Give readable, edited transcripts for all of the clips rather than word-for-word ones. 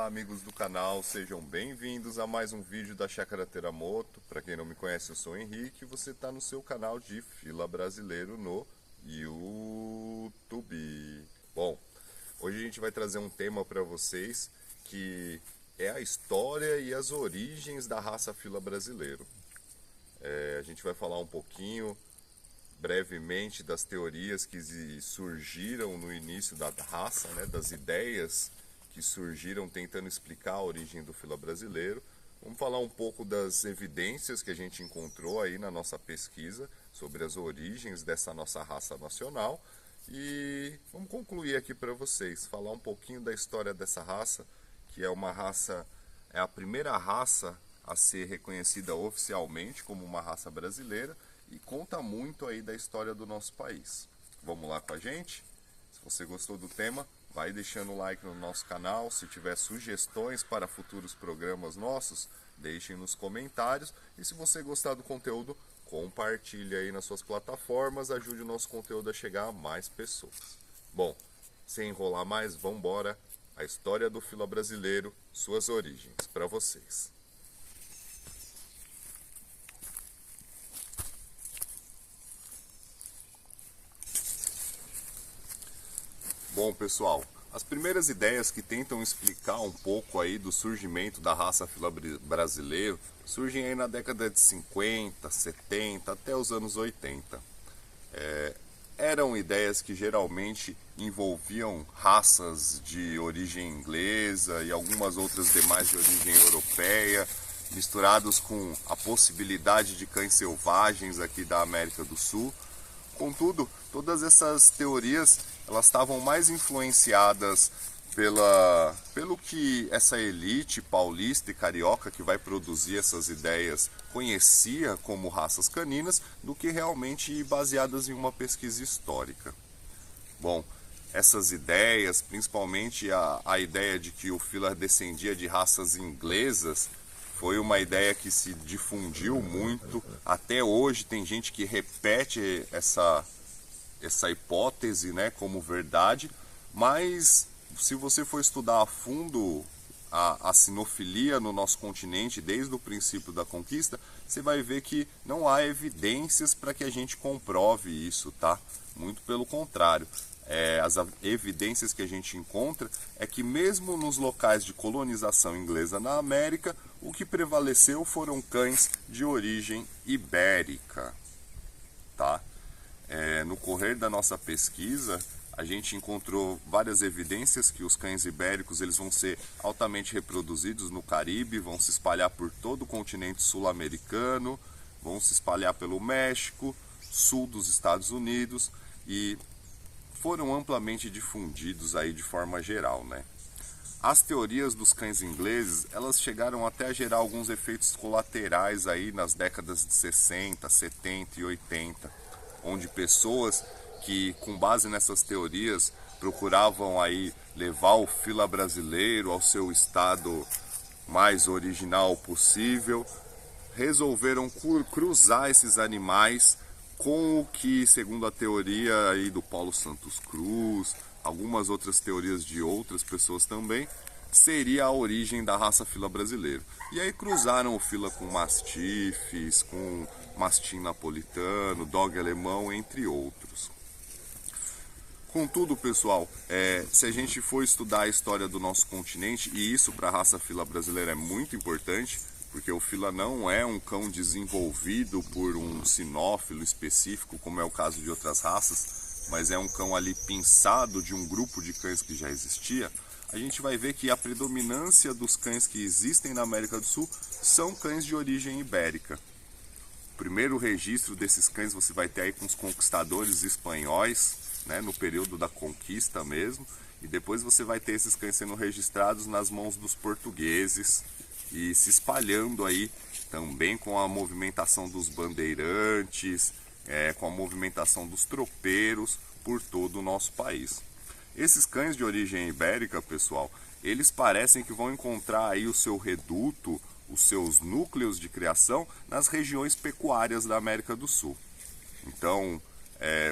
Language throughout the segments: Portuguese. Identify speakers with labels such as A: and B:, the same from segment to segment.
A: Olá amigos do canal, sejam bem-vindos a mais um vídeo da Chácara Teramoto. Para quem não me conhece, eu sou o Henrique e você está no seu canal de Fila Brasileiro no YouTube. Bom, hoje a gente vai trazer um tema para vocês que é a história e as origens da raça Fila Brasileiro. A gente vai falar um pouquinho brevemente das teorias que surgiram no início da raça, né, das ideias que surgiram tentando explicar a origem do fila brasileiro. Vamos falar um pouco das evidências que a gente encontrou aí na nossa pesquisa sobre as origens dessa nossa raça nacional e vamos concluir aqui para vocês, falar um pouquinho da história dessa raça, que é uma raça, é a primeira raça a ser reconhecida oficialmente como uma raça brasileira e conta muito aí da história do nosso país. Vamos lá com a gente? Se você gostou do tema, vai deixando o like no nosso canal. Se tiver sugestões para futuros programas nossos, deixem nos comentários. E se você gostar do conteúdo, compartilhe aí nas suas plataformas, ajude o nosso conteúdo a chegar a mais pessoas. Bom, sem enrolar mais, vamos embora. A história do fila brasileiro, suas origens, para vocês. Bom, pessoal, as primeiras ideias que tentam explicar um pouco aí do surgimento da raça fila brasileiro surgem aí na década de 50, 70 até os anos 80. Eram ideias que geralmente envolviam raças de origem inglesa e algumas outras demais de origem europeia, misturados com a possibilidade de cães selvagens aqui da América do Sul. Contudo, todas essas teorias elas estavam mais influenciadas pelo que essa elite paulista e carioca que vai produzir essas ideias conhecia como raças caninas do que realmente baseadas em uma pesquisa histórica. Bom, essas ideias, principalmente a ideia de que o fila descendia de raças inglesas, foi uma ideia que se difundiu muito. Até hoje tem gente que repete essa hipótese, né, como verdade, mas se você for estudar a fundo a sinofilia no nosso continente desde o princípio da conquista, você vai ver que não há evidências para que a gente comprove isso, tá? Muito pelo contrário. As evidências que a gente encontra é que mesmo nos locais de colonização inglesa na América, o que prevaleceu foram cães de origem ibérica, tá? No correr da nossa pesquisa, a gente encontrou várias evidências que os cães ibéricos eles vão ser altamente reproduzidos no Caribe, vão se espalhar por todo o continente sul-americano, vão se espalhar pelo México, sul dos Estados Unidos e foram amplamente difundidos aí de forma geral, né? As teorias dos cães ingleses, elas chegaram até a gerar alguns efeitos colaterais aí nas décadas de 60, 70 e 80, onde pessoas que, com base nessas teorias, procuravam aí levar o fila brasileiro ao seu estado mais original possível, resolveram cruzar esses animais com o que, segundo a teoria aí do Paulo Santos Cruz, algumas outras teorias de outras pessoas também, seria a origem da raça fila brasileiro. E aí cruzaram o fila com mastifes, com mastim napolitano, dog alemão, entre outros. Contudo, pessoal, se a gente for estudar a história do nosso continente, e isso para a raça fila brasileira é muito importante, porque o fila não é um cão desenvolvido por um sinófilo específico, como é o caso de outras raças, mas é um cão ali pinçado de um grupo de cães que já existia. A gente vai ver que a predominância dos cães que existem na América do Sul são cães de origem ibérica. O primeiro registro desses cães você vai ter aí com os conquistadores espanhóis, né, no período da conquista mesmo, e depois você vai ter esses cães sendo registrados nas mãos dos portugueses e se espalhando aí também com a movimentação dos bandeirantes, com a movimentação dos tropeiros por todo o nosso país. Esses cães de origem ibérica, pessoal, eles parecem que vão encontrar aí o seu reduto, os seus núcleos de criação nas regiões pecuárias da América do Sul. Então,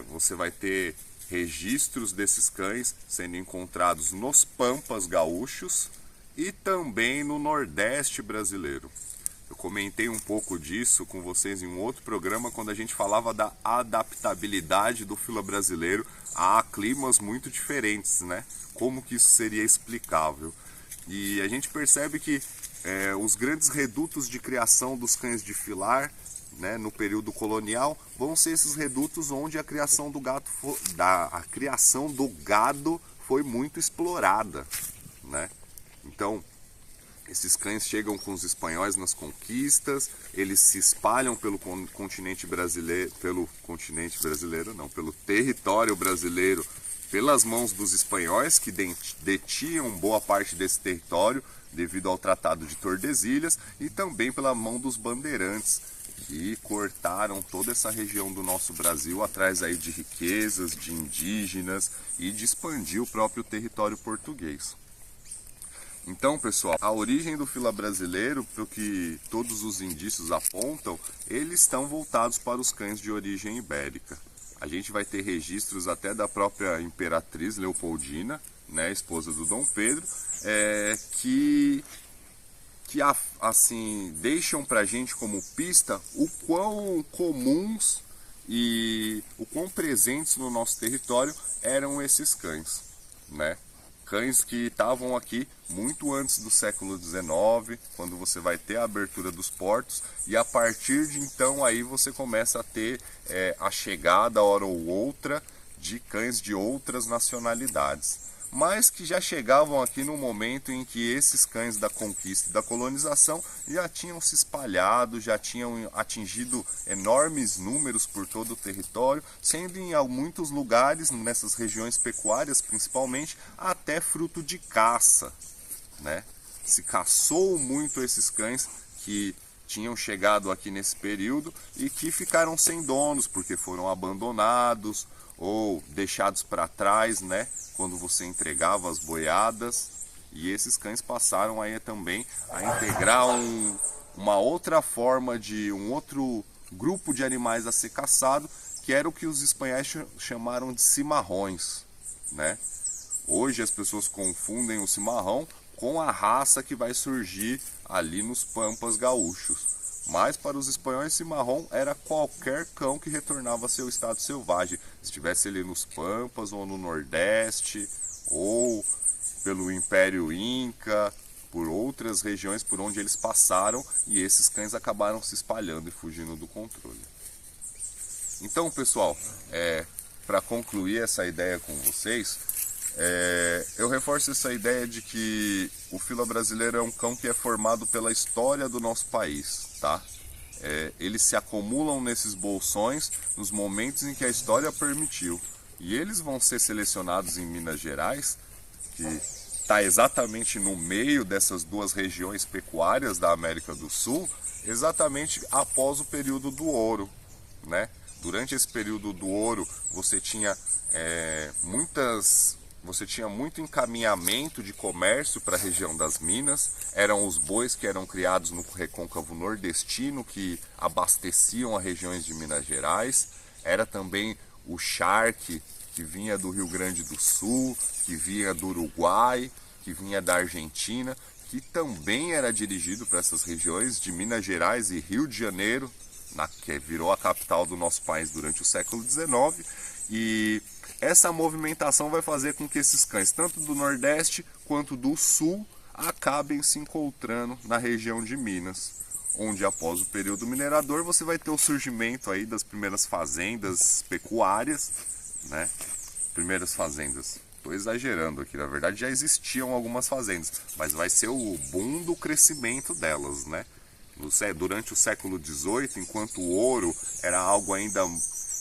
A: você vai ter registros desses cães sendo encontrados nos pampas gaúchos e também no Nordeste brasileiro. Eu comentei um pouco disso com vocês em um outro programa quando a gente falava da adaptabilidade do fila brasileiro a climas muito diferentes, né? Como que isso seria explicável? E a gente percebe que os grandes redutos de criação dos cães de filar, né, no período colonial, vão ser esses redutos onde a criação do gado foi muito explorada, né? Então, esses cães chegam com os espanhóis nas conquistas, eles se espalham pelo continente brasileiro, pelo território brasileiro, pelas mãos dos espanhóis que detinham boa parte desse território devido ao Tratado de Tordesilhas, e também pela mão dos bandeirantes que cortaram toda essa região do nosso Brasil atrás aí de riquezas, de indígenas e de expandir o próprio território português. Então, pessoal, a origem do fila brasileiro, pelo que todos os indícios apontam, eles estão voltados para os cães de origem ibérica. A gente vai ter registros até da própria imperatriz Leopoldina, né, esposa do Dom Pedro, que assim, deixam para a gente como pista o quão comuns e o quão presentes no nosso território eram esses cães, né? Cães que estavam aqui muito antes do século XIX, quando você vai ter a abertura dos portos, e a partir de então aí você começa a ter a chegada, hora ou outra, de cães de outras nacionalidades, mas que já chegavam aqui no momento em que esses cães da conquista e da colonização já tinham se espalhado, já tinham atingido enormes números por todo o território, sendo em muitos lugares, nessas regiões pecuárias principalmente, até fruto de caça, né? Se caçou muito esses cães que tinham chegado aqui nesse período e que ficaram sem donos porque foram abandonados ou deixados para trás, né, quando você entregava as boiadas. E esses cães passaram aí também a integrar uma outra forma de um outro grupo de animais a ser caçado, que era o que os espanhóis chamaram de cimarrões, né? Hoje as pessoas confundem o cimarrão com a raça que vai surgir ali nos pampas gaúchos. Mas para os espanhóis, cimarrão era qualquer cão que retornava a seu estado selvagem, estivesse ali nos pampas ou no Nordeste, ou pelo Império Inca, por outras regiões por onde eles passaram, e esses cães acabaram se espalhando e fugindo do controle. Então, pessoal, para concluir essa ideia com vocês, eu reforço essa ideia de que o fila brasileiro é um cão que é formado pela história do nosso país, tá? Eles se acumulam nesses bolsões nos momentos em que a história permitiu. E eles vão ser selecionados em Minas Gerais, que está exatamente no meio dessas duas regiões pecuárias da América do Sul, exatamente após o período do ouro, né? Durante esse período do ouro, você tinha muito encaminhamento de comércio para a região das Minas. Eram os bois que eram criados no recôncavo nordestino que abasteciam as regiões de Minas Gerais. Era também o charque que vinha do Rio Grande do Sul, que vinha do Uruguai, que vinha da Argentina, que também era dirigido para essas regiões de Minas Gerais e Rio de Janeiro, que virou a capital do nosso país durante o século XIX. E essa movimentação vai fazer com que esses cães, tanto do Nordeste quanto do Sul, acabem se encontrando na região de Minas, onde após o período minerador você vai ter o surgimento aí das primeiras fazendas pecuárias, né? Primeiras fazendas, estou exagerando aqui, na verdade já existiam algumas fazendas, mas vai ser o boom do crescimento delas, né? Durante o século XVIII, enquanto o ouro era algo ainda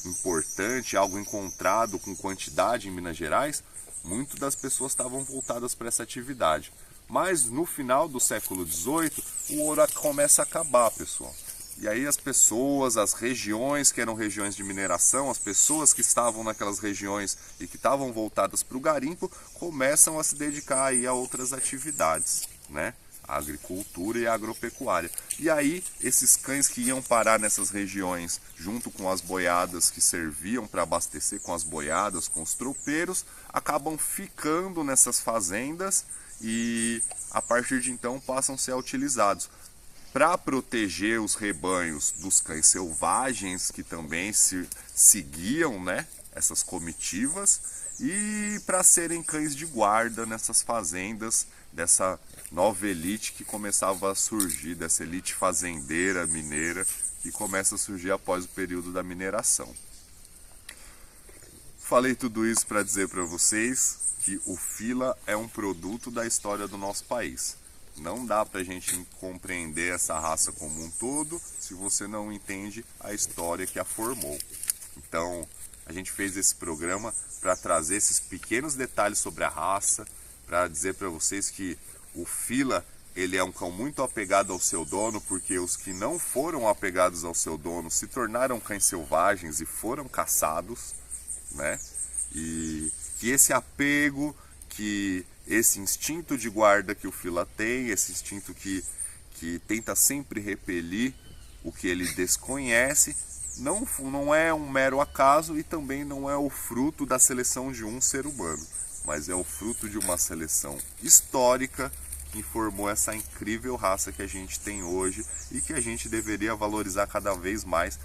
A: importante, algo encontrado com quantidade em Minas Gerais, muitas das pessoas estavam voltadas para essa atividade. Mas no final do século XVIII, o ouro começa a acabar, pessoal. E aí as pessoas, as regiões que eram regiões de mineração, as pessoas que estavam naquelas regiões e que estavam voltadas para o garimpo, começam a se dedicar aí a outras atividades, né? A agricultura e a agropecuária. E aí, esses cães que iam parar nessas regiões, junto com as boiadas que serviam para abastecer com as boiadas, com os tropeiros, acabam ficando nessas fazendas e a partir de então passam a ser utilizados para proteger os rebanhos dos cães selvagens que também se seguiam, né, essas comitivas, e para serem cães de guarda nessas fazendas dessa nova elite que começava a surgir, dessa elite fazendeira mineira que começa a surgir após o período da mineração. Falei tudo isso para dizer para vocês que o fila é um produto da história do nosso país. Não dá para a gente compreender essa raça como um todo se você não entende a história que a formou. Então, a gente fez esse programa para trazer esses pequenos detalhes sobre a raça, para dizer para vocês que o fila ele é um cão muito apegado ao seu dono, porque os que não foram apegados ao seu dono se tornaram cães selvagens e foram caçados, né? E que esse apego, que esse instinto de guarda que o fila tem, esse instinto que tenta sempre repelir o que ele desconhece, não é um mero acaso e também não é o fruto da seleção de um ser humano, mas é o fruto de uma seleção histórica que formou essa incrível raça que a gente tem hoje e que a gente deveria valorizar cada vez mais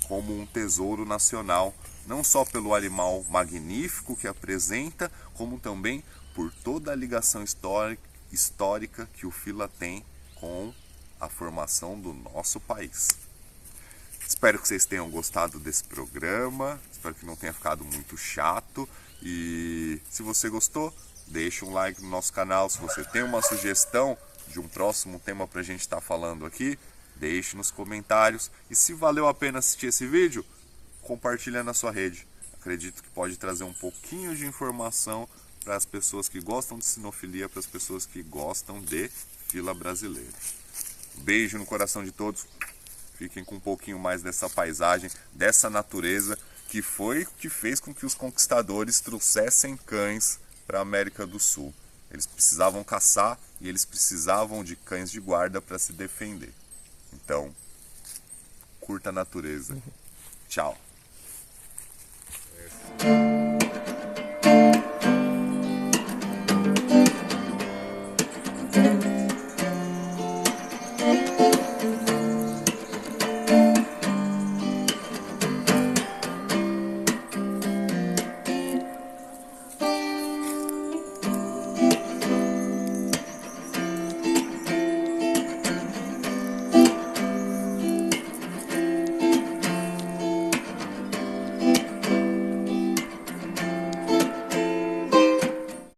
A: como um tesouro nacional, não só pelo animal magnífico que apresenta, como também por toda a ligação histórica que o fila tem com a formação do nosso país. Espero que vocês tenham gostado desse programa, espero que não tenha ficado muito chato, e se você gostou, deixa um like no nosso canal. Se você tem uma sugestão de um próximo tema para a gente estar falando aqui, deixe nos comentários. E se valeu a pena assistir esse vídeo, compartilha na sua rede. Acredito que pode trazer um pouquinho de informação para as pessoas que gostam de sinofilia, para as pessoas que gostam de fila brasileira. Beijo no coração de todos. Fiquem com um pouquinho mais dessa paisagem, dessa natureza que foi que fez com que os conquistadores trouxessem cães para a América do Sul. Eles precisavam caçar e eles precisavam de cães de guarda para se defender. Então, curta a natureza. Tchau.